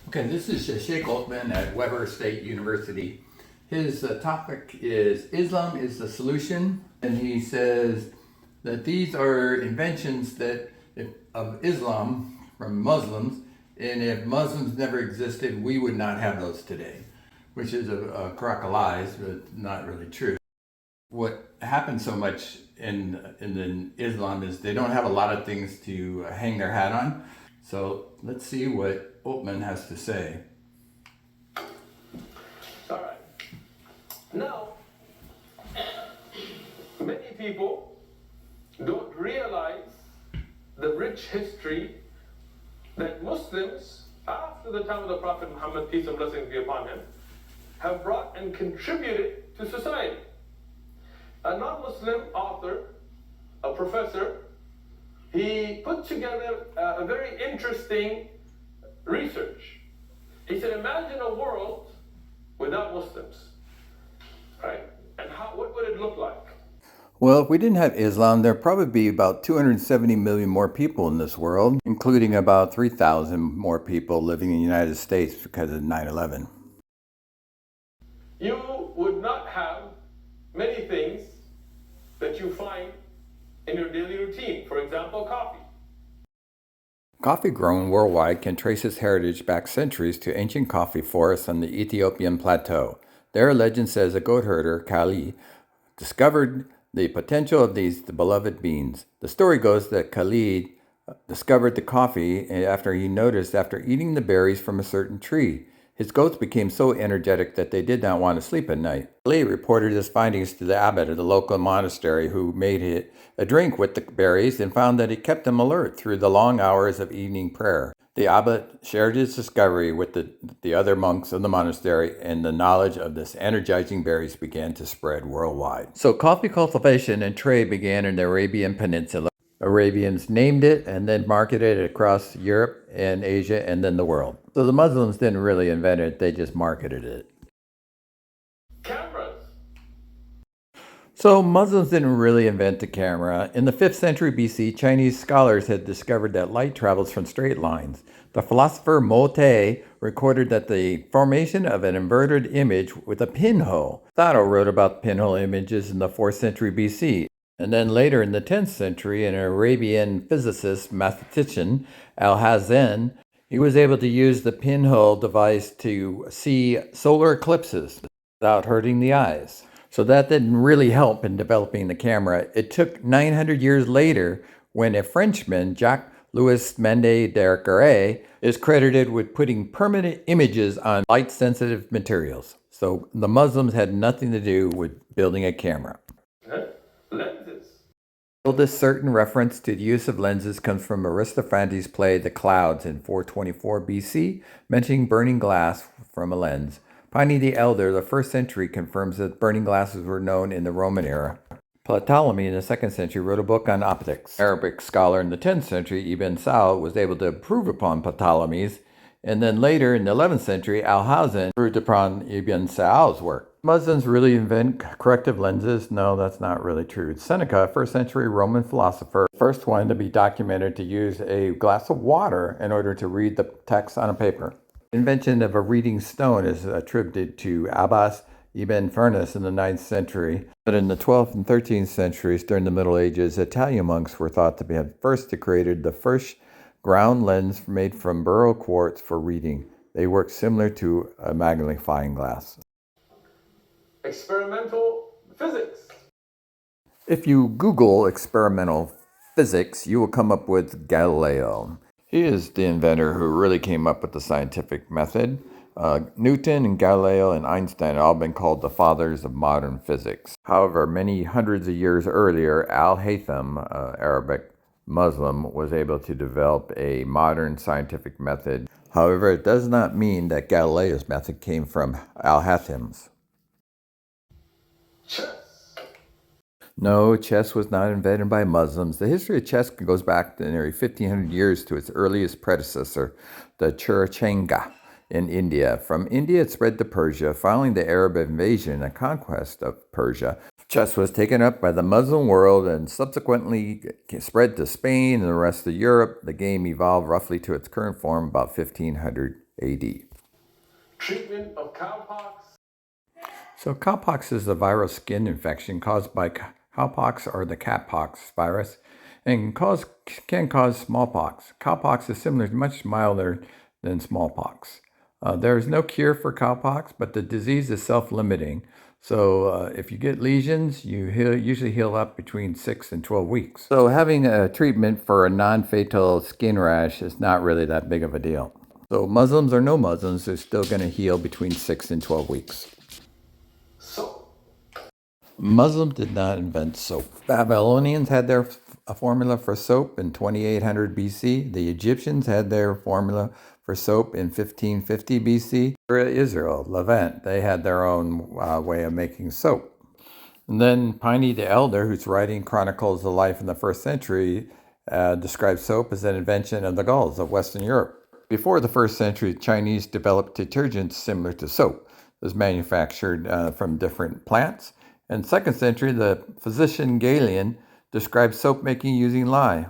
Okay, this is Sheikh Uthman at Weber State University. His topic is Islam is the solution, and he says that these are inventions of Islam from Muslims, and if Muslims never existed, we would not have those today, which is a crock of lies, but not really true. What happens so much in Islam is they don't have a lot of things to hang their hat on. So let's see what Uthman has to say. All right. Now, many people don't realize the rich history that Muslims, after the time of the Prophet Muhammad, peace and blessings be upon him, have brought and contributed to society. A non-Muslim author, a professor, he put together a very interesting research. He said, imagine a world without Muslims, right? And what would it look like? Well, if we didn't have Islam, there'd probably be about 270 million more people in this world, including about 3,000 more people living in the United States because of 9/11. You would not have many things that you find in your daily routine. For example, coffee. Coffee grown worldwide can trace its heritage back centuries to ancient coffee forests on the Ethiopian plateau. There, legend says a goat herder, Kali, discovered the potential of these beloved beans. The story goes that Khalid discovered the coffee after he noticed after eating the berries from a certain tree. His goats became so energetic that they did not want to sleep at night. Khalid reported his findings to the abbot of the local monastery, who made it a drink with the berries and found that it kept him alert through the long hours of evening prayer. The abbot shared his discovery with the other monks of the monastery, and the knowledge of this energizing berries began to spread worldwide. So coffee cultivation and trade began in the Arabian Peninsula. Arabians named it and then marketed it across Europe and Asia and then the world. So the Muslims didn't really invent it, they just marketed it. Cameras. So Muslims didn't really invent the camera. In the 5th century BC, Chinese scholars had discovered that light travels from straight lines. The philosopher Mo Te recorded that the formation of an inverted image with a pinhole. Plato wrote about pinhole images in the 4th century BC. And then later in the 10th century, an Arabian physicist, mathematician, Al-Hazen, he was able to use the pinhole device to see solar eclipses without hurting the eyes. So that didn't really help in developing the camera. It took 900 years later when a Frenchman, Jacques-Louis Mende d'Arcueil, is credited with putting permanent images on light-sensitive materials. So the Muslims had nothing to do with building a camera. Lenses. This certain reference to the use of lenses comes from Aristophanes' play The Clouds in 424 BC, mentioning burning glass from a lens. Pliny the Elder, the 1st century, confirms that burning glasses were known in the Roman era. Ptolemy in the 2nd century wrote a book on optics. Arabic scholar in the 10th century, Ibn Saud, was able to improve upon Ptolemy's, and then later in the 11th century, Al-Hazen improved upon Ibn Saud's work. Muslims really invent corrective lenses? No, that's not really true. Seneca, 1st century Roman philosopher, first one to be documented to use a glass of water in order to read the text on a paper. The invention of a reading stone is attributed to Abbas ibn Firnas in the 9th century. But in the 12th and 13th centuries, during the Middle Ages, Italian monks were thought to have first created the first ground lens made from burro quartz for reading. They work similar to a magnifying glass. Experimental physics. If you Google experimental physics, you will come up with Galileo. He is the inventor who really came up with the scientific method. Newton and Galileo and Einstein have all been called the fathers of modern physics. However, many hundreds of years earlier, Al-Haytham, Arabic Muslim, was able to develop a modern scientific method. However, it does not mean that Galileo's method came from Al-Haytham's. Chess. No, chess was not invented by Muslims. The history of chess goes back to nearly 1,500 years to its earliest predecessor, the Churachenga in India. From India, it spread to Persia. Following the Arab invasion and conquest of Persia, chess was taken up by the Muslim world and subsequently spread to Spain and the rest of Europe. The game evolved roughly to its current form about 1500 AD. Treatment of cowpox. So cowpox is a viral skin infection caused by cowpox or the catpox virus and can cause smallpox. Cowpox is similar, much milder than smallpox. There is no cure for cowpox, but the disease is self-limiting. So if you get lesions, you usually heal up between 6 and 12 weeks. So having a treatment for a non-fatal skin rash is not really that big of a deal. So Muslims or no Muslims, they're still going to heal between 6 and 12 weeks. Soap. Muslims did not invent soap. Babylonians had their formula for soap in 2800 BC. The Egyptians had their formula for soap in 1550 BC. Israel, Levant, they had their own way of making soap. And then Pliny the Elder, who's writing chronicles of life in the first century, describes soap as an invention of the Gauls of Western Europe. Before the first century, Chinese developed detergents similar to soap. It was manufactured from different plants. In the second century, the physician Galen described soap making using lye.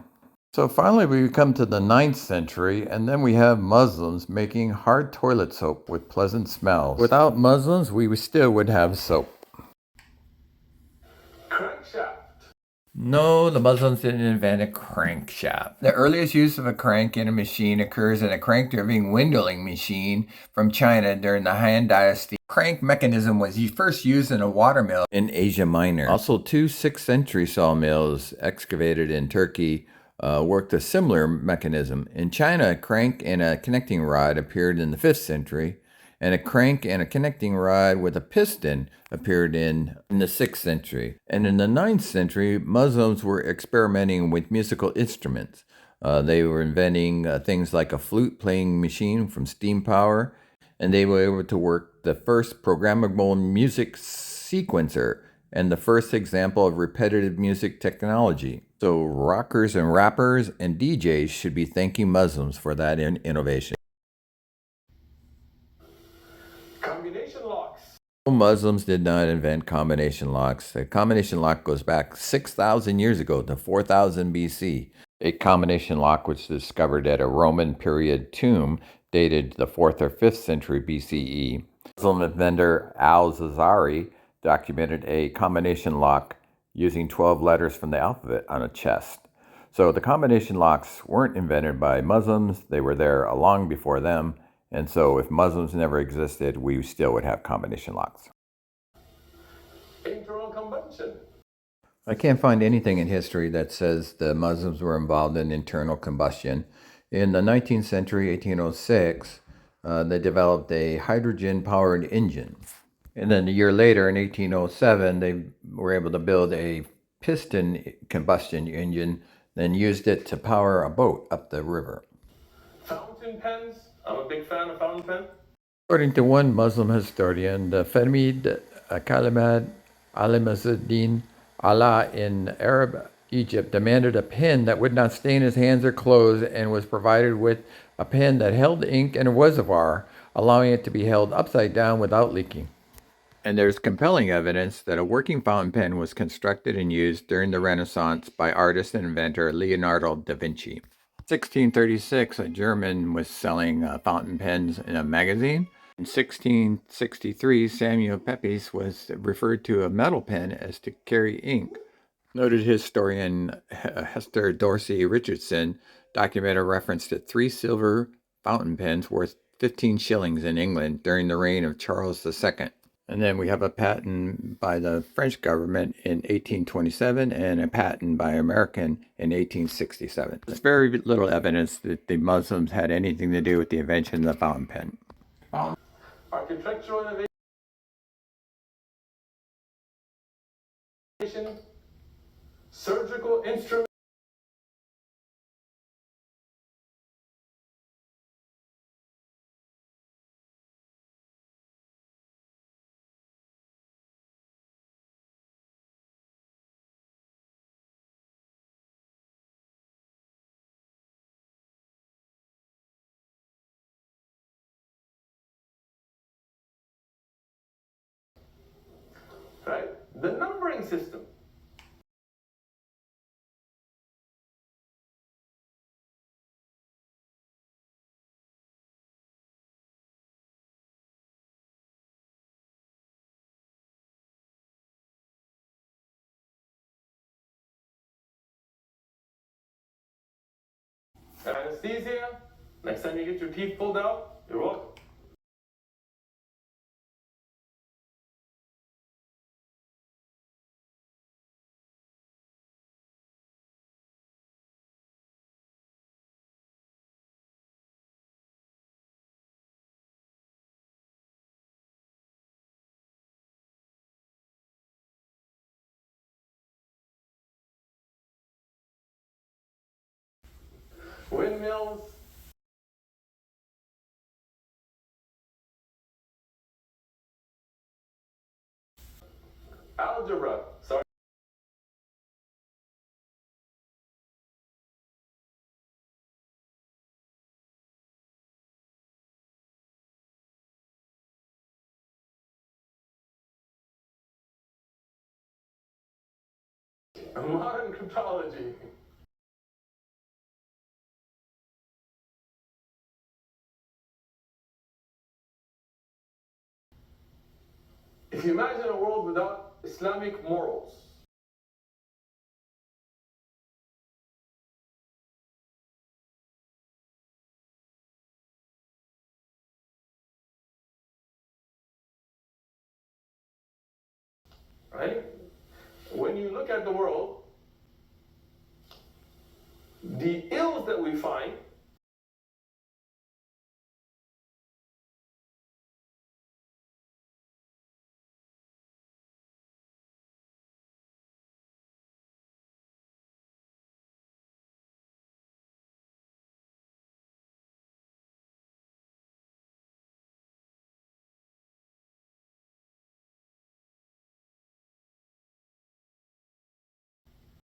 So finally, we come to the 9th century, and then we have Muslims making hard toilet soap with pleasant smells. Without Muslims, we still would have soap. Crankshaft. No, the Muslims didn't invent a crankshaft. The earliest use of a crank in a machine occurs in a crank-driven windowing machine from China during the Han Dynasty. Crank mechanism was first used in a watermill in Asia Minor. Also, 2 6th century sawmills excavated in Turkey worked a similar mechanism. In China, a crank and a connecting rod appeared in the 5th century, and a crank and a connecting rod with a piston appeared in the 6th century. And in the 9th century, Muslims were experimenting with musical instruments. They were inventing things like a flute playing machine from steam power, and they were able to work the first programmable music sequencer and the first example of repetitive music technology. So rockers and rappers and DJs should be thanking Muslims for that innovation. Combination locks. Muslims did not invent combination locks. The combination lock goes back 6,000 years ago to 4000 BC. A combination lock was discovered at a Roman period tomb dated the 4th or 5th century BCE. Muslim inventor al-Zazari documented a combination lock using 12 letters from the alphabet on a chest. So the combination locks weren't invented by Muslims. They were there long before them. And so if Muslims never existed, we still would have combination locks. Internal combustion. I can't find anything in history that says the Muslims were involved in internal combustion. In the 19th century, 1806, they developed a hydrogen-powered engine. And then a year later, in 1807, they were able to build a piston combustion engine, then used it to power a boat up the river. Fountain pens. I'm a big fan of fountain pen. According to one Muslim historian, the Fahmid Kalimad Alim-Azz-Din Allah in Arab Egypt demanded a pen that would not stain his hands or clothes and was provided with a pen that held ink in a reservoir, allowing it to be held upside down without leaking. And there's compelling evidence that a working fountain pen was constructed and used during the Renaissance by artist and inventor Leonardo da Vinci. 1636, a German was selling fountain pens in a magazine. In 1663, Samuel Pepys was referred to a metal pen as to carry ink. Noted historian Hester Dorsey Richardson documented a reference to 3 silver fountain pens worth 15 shillings in England during the reign of Charles II. And then we have a patent by the French government in 1827 and a patent by American in 1867. There's very little evidence that the Muslims had anything to do with the invention of the fountain pen. Architectural innovation. Surgical instrument. Right? The numbering system. Anesthesia, next time you get your teeth pulled out, you're welcome. Windmills, algebra, sorry. Modern cryptology. If you imagine a world without Islamic morals, right? When you look at the world, the ills that we find